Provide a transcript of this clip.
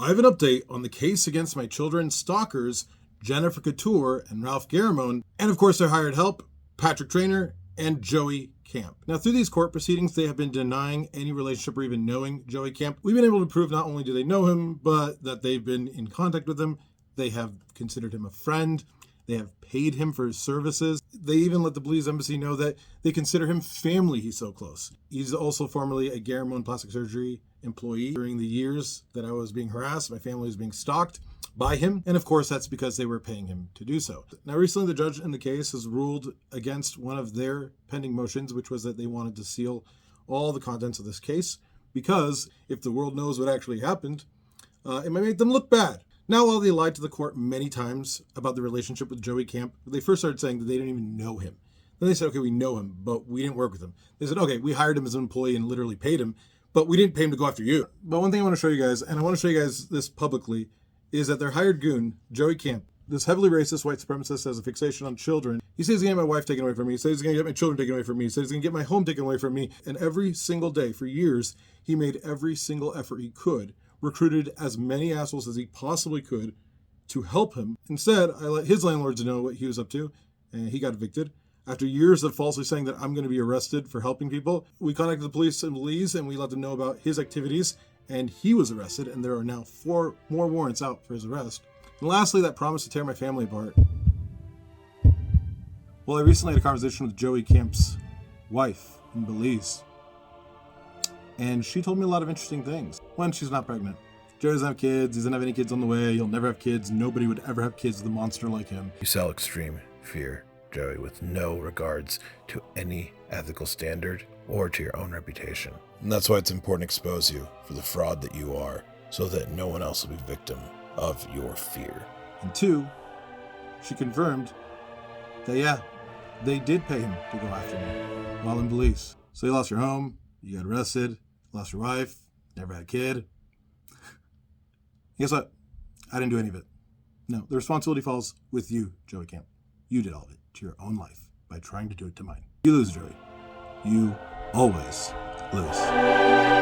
I have an update on the case against my children's stalkers, Jennifer Couture and Ralph Garamone, and of course their hired help, Patrick Traynor and Joey Camp. Now, through these court proceedings, they have been denying any relationship or even knowing Joey Camp. We've been able to prove not only do they know him, but that they've been in contact with him. They have considered him a friend. They have paid him for his services. They even let the Belize Embassy know that they consider him family. He's so close. He's also formerly a Garamone plastic surgery employee. During the years that I was being harassed, my family was being stalked by him. And of course, that's because they were paying him to do so. Now, recently, the judge in the case has ruled against one of their pending motions, which was that they wanted to seal all the contents of this case, because if the world knows what actually happened, it might make them look bad. Now, while they lied to the court many times about the relationship with Joey Camp, they first started saying that they didn't even know him. Then they said, okay, we know him, but we didn't work with him. They said, okay, we hired him as an employee and literally paid him, but we didn't pay him to go after you. But one thing I want to show you guys, and I want to show you guys this publicly, is that their hired goon, Joey Camp, this heavily racist white supremacist, has a fixation on children. He says he's going to get my wife taken away from me. He says he's going to get my children taken away from me. He says he's going to get my home taken away from me. And every single day for years, he made every single effort he could, recruited as many assholes as he possibly could to help him. Instead, I let his landlords know what he was up to, and he got evicted. After years of falsely saying that I'm going to be arrested for helping people, we contacted the police in Belize and we let them know about his activities, and he was arrested, and there are now 4 more warrants out for his arrest. And lastly, that promise to tear my family apart. Well, I recently had a conversation with Joey Camp's wife in Belize, and she told me a lot of interesting things. One, she's not pregnant. Joey doesn't have kids. He doesn't have any kids on the way. He'll never have kids. Nobody would ever have kids with a monster like him. You sell extreme fear, Joey, with no regards to any ethical standard or to your own reputation. And that's why it's important to expose you for the fraud that you are, so that no one else will be victim of your fear. And 2, she confirmed that, yeah, they did pay him to go after me while in Belize. So you lost your home, you got arrested, lost your wife, never had a kid. Guess what? I didn't do any of it. No, the responsibility falls with you, Joey Camp. You did all of it to your own life by trying to do it to mine. You lose, Joey. You always lose.